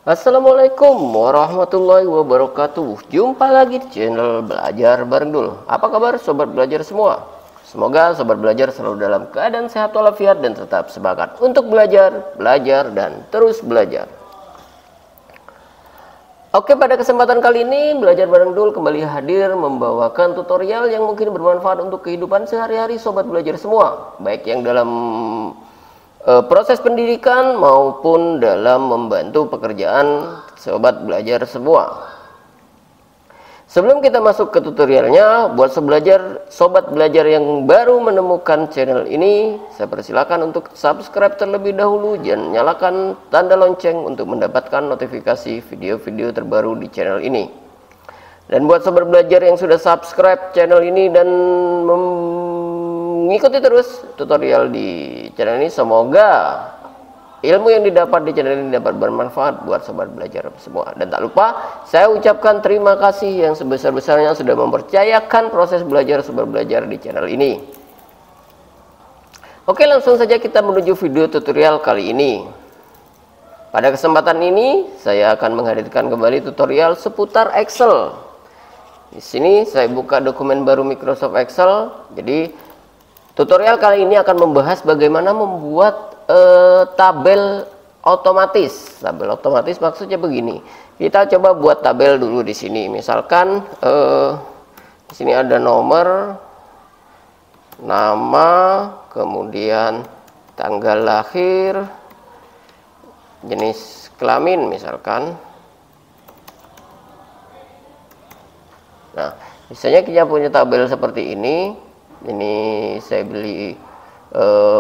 Assalamualaikum warahmatullahi wabarakatuh. Jumpa lagi di channel Belajar Bareng Dul. Apa kabar sobat belajar semua? Semoga sobat belajar selalu dalam keadaan sehat walafiat dan tetap semangat untuk belajar, dan terus belajar. Oke, pada kesempatan kali ini Belajar Bareng Dul kembali hadir membawakan tutorial yang mungkin bermanfaat untuk kehidupan sehari-hari sobat belajar semua, baik yang dalam proses pendidikan maupun dalam membantu pekerjaan sobat belajar semua. Sebelum kita masuk ke tutorialnya, buat sobat belajar yang baru menemukan channel ini, saya persilakan untuk subscribe terlebih dahulu dan nyalakan tanda lonceng untuk mendapatkan notifikasi video-video terbaru di channel ini. Dan buat sobat belajar yang sudah subscribe channel ini dan mengikuti terus tutorial di channel ini, semoga ilmu yang didapat di channel ini dapat bermanfaat buat sobat belajar semua. Dan tak lupa saya ucapkan terima kasih yang sebesar-besarnya sudah mempercayakan proses belajar sobat belajar di channel ini. Oke, langsung saja kita menuju video tutorial kali ini. Pada kesempatan ini saya akan menghadirkan kembali tutorial seputar Excel. Di sini saya buka dokumen baru Microsoft Excel. Jadi tutorial kali ini akan membahas bagaimana membuat tabel otomatis. Tabel otomatis maksudnya begini. Kita coba buat tabel dulu di sini. Misalkan di sini ada nomor, nama, kemudian tanggal lahir, jenis kelamin misalkan. Nah, misalnya kita punya tabel seperti ini. Ini saya beli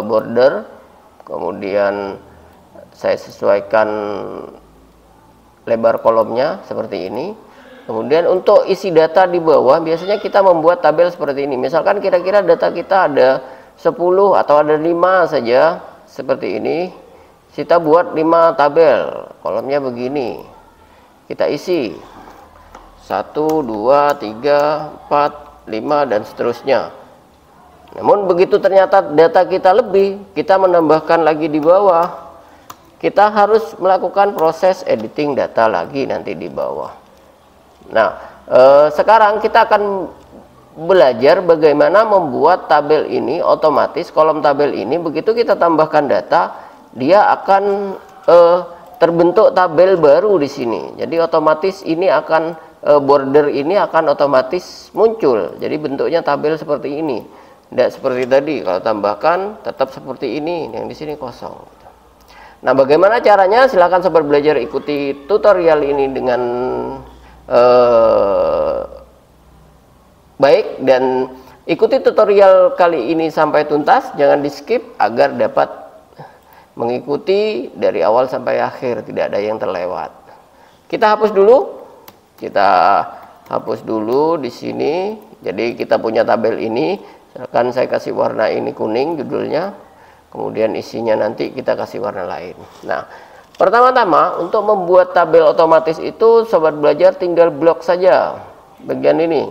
border, kemudian saya sesuaikan lebar kolomnya seperti ini. Kemudian untuk isi data di bawah biasanya kita membuat tabel seperti ini. Misalkan kira-kira data kita ada 10 atau ada 5 saja seperti ini. Kita buat 5 tabel, kolomnya begini. Kita isi 1, 2, 3, 4, 5 dan seterusnya. Namun begitu ternyata data kita lebih, kita menambahkan lagi di bawah. Kita harus melakukan proses editing data lagi nanti di bawah. Nah, sekarang kita akan belajar bagaimana membuat tabel ini otomatis. Kolom tabel ini begitu kita tambahkan data, dia akan terbentuk tabel baru di sini. Jadi otomatis ini akan border ini akan otomatis muncul. Jadi bentuknya tabel seperti ini. Tidak seperti tadi, kalau tambahkan tetap seperti ini, yang di sini kosong. Nah, bagaimana caranya? Silakan sobat belajar ikuti tutorial ini dengan baik dan ikuti tutorial kali ini sampai tuntas, jangan di skip agar dapat mengikuti dari awal sampai akhir, tidak ada yang terlewat. Kita hapus dulu di sini. Jadi kita punya tabel ini. Akan saya kasih warna ini kuning judulnya, kemudian isinya nanti kita kasih warna lain. Nah, pertama-tama untuk membuat tabel otomatis itu sobat belajar tinggal blok saja bagian ini.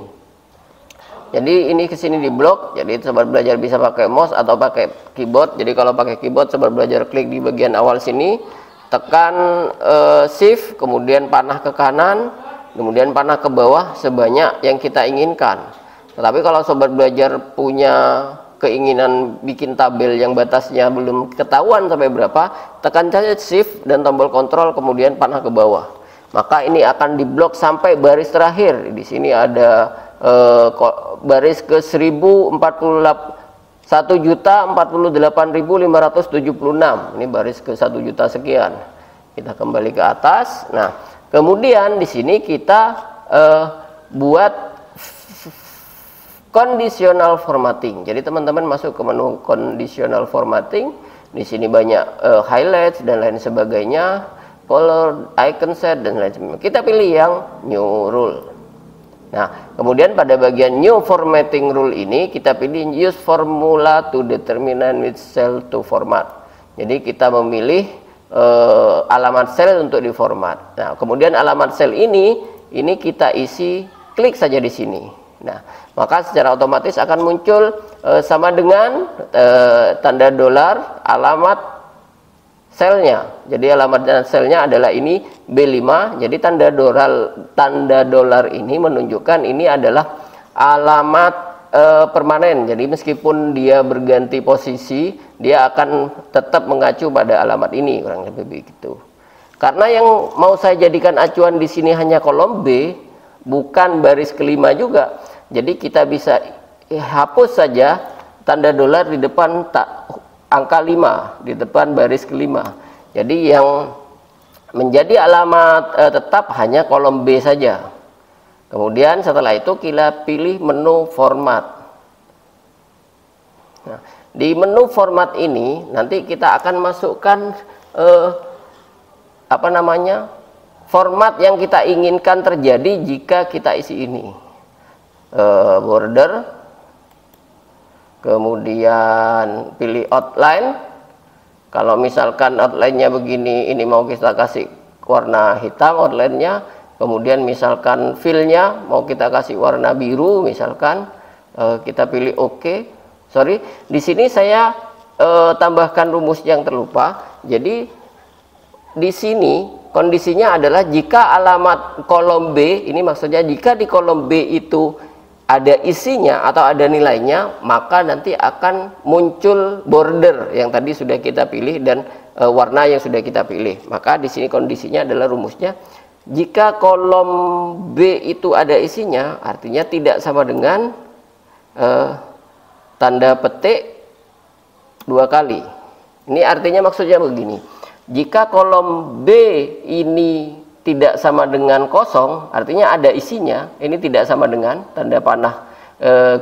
Jadi ini kesini di blok, jadi sobat belajar bisa pakai mouse atau pakai keyboard. Jadi kalau pakai keyboard sobat belajar klik di bagian awal sini, tekan shift, kemudian panah ke kanan, kemudian panah ke bawah sebanyak yang kita inginkan. Tetapi kalau sobat belajar punya keinginan bikin tabel yang batasnya belum ketahuan sampai berapa, tekan saja shift dan tombol kontrol kemudian panah ke bawah. Maka ini akan diblok sampai baris terakhir. Di sini ada baris ke 1.048.576. Ini baris ke 1 juta sekian. Kita kembali ke atas. Nah, kemudian di sini kita buat conditional formatting. Jadi teman-teman masuk ke menu conditional formatting. Di sini banyak highlights dan lain sebagainya, color, icon set dan lain sebagainya. Kita pilih yang new rule. Nah, kemudian pada bagian new formatting rule ini kita pilih use formula to determine which cell to format. Jadi kita memilih alamat sel untuk diformat. Nah, kemudian alamat sel ini kita isi, klik saja di sini. Nah, maka secara otomatis akan muncul sama dengan tanda dolar alamat selnya. Jadi alamat dan selnya adalah ini B5. Jadi tanda dolar ini menunjukkan ini adalah alamat permanen. Jadi meskipun dia berganti posisi, dia akan tetap mengacu pada alamat ini, kurang lebih begitu. Karena yang mau saya jadikan acuan di sini hanya kolom B, bukan baris kelima juga. Jadi kita bisa hapus saja tanda dolar di depan angka 5, di depan baris kelima. Jadi yang menjadi alamat tetap hanya kolom B saja. Kemudian setelah itu kita pilih menu format. Nah, di menu format ini nanti kita akan masukkan format yang kita inginkan terjadi jika kita isi ini. Border, kemudian pilih outline. Kalau misalkan outline-nya begini, ini mau kita kasih warna hitam outline-nya. Kemudian misalkan fill-nya mau kita kasih warna biru, misalkan kita pilih OK. Sorry, di sini saya tambahkan rumus yang terlupa. Jadi di sini kondisinya adalah jika alamat kolom B, ini maksudnya jika di kolom B itu ada isinya atau ada nilainya, maka nanti akan muncul border yang tadi sudah kita pilih dan warna yang sudah kita pilih. Maka di sini kondisinya adalah rumusnya, jika kolom B itu ada isinya, artinya tidak sama dengan tanda petik 2 kali. Ini artinya maksudnya begini, jika kolom B ini tidak sama dengan kosong, artinya ada isinya, ini tidak sama dengan tanda panah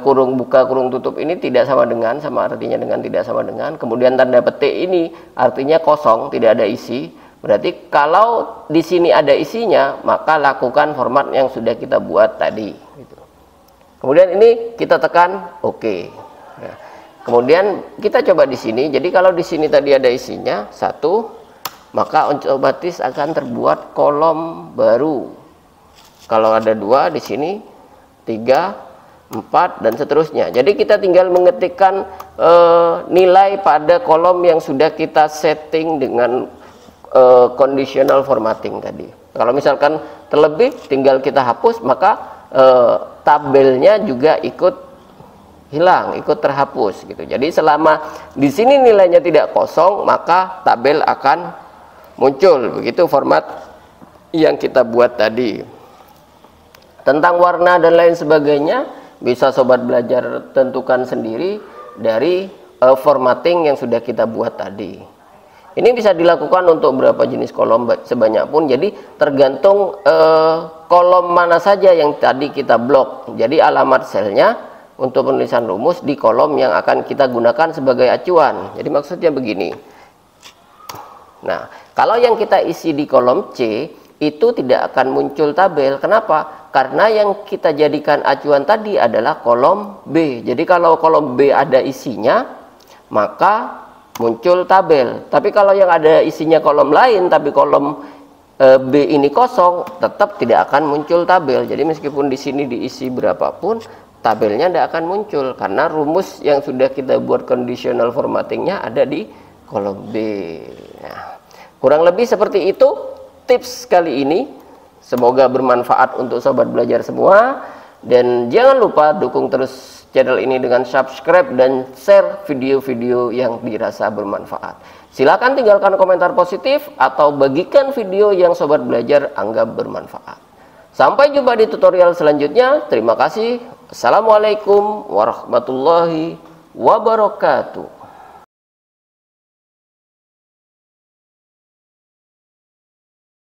kurung buka kurung tutup ini tidak sama dengan, sama artinya dengan tidak sama dengan. Kemudian tanda petik ini artinya kosong, tidak ada isi. Berarti kalau di sini ada isinya, maka lakukan format yang sudah kita buat tadi. Kemudian ini kita tekan OK. Nah, kemudian kita coba di sini. Jadi kalau di sini tadi ada isinya 1, maka otomatis akan terbuat kolom baru. Kalau ada 2 di sini, 3, 4 dan seterusnya. Jadi kita tinggal mengetikkan nilai pada kolom yang sudah kita setting dengan conditional formatting tadi. Kalau misalkan terlebih tinggal kita hapus, maka tabelnya juga ikut hilang, ikut terhapus gitu. Jadi selama di sini nilainya tidak kosong, maka tabel akan muncul. Begitu format yang kita buat tadi. Tentang warna dan lain sebagainya bisa sobat belajar tentukan sendiri dari formatting yang sudah kita buat tadi. Ini bisa dilakukan untuk berapa jenis kolom sebanyak pun. Jadi tergantung kolom mana saja yang tadi kita blok. Jadi alamat selnya untuk penulisan rumus di kolom yang akan kita gunakan sebagai acuan. Jadi maksudnya begini. Nah, kalau yang kita isi di kolom C itu tidak akan muncul tabel. Kenapa? Karena yang kita jadikan acuan tadi adalah kolom B. Jadi kalau kolom B ada isinya, maka muncul tabel. Tapi kalau yang ada isinya kolom lain, tapi kolom B ini kosong, tetap tidak akan muncul tabel. Jadi meskipun di sini diisi berapapun, tabelnya tidak akan muncul karena rumus yang sudah kita buat conditional formattingnya ada di kolom B. Nah, kurang lebih seperti itu tips kali ini. Semoga bermanfaat untuk sobat belajar semua. Dan jangan lupa dukung terus channel ini dengan subscribe dan share video-video yang dirasa bermanfaat. Silakan tinggalkan komentar positif atau bagikan video yang sobat belajar anggap bermanfaat. Sampai jumpa di tutorial selanjutnya. Terima kasih. Assalamualaikum warahmatullahi wabarakatuh.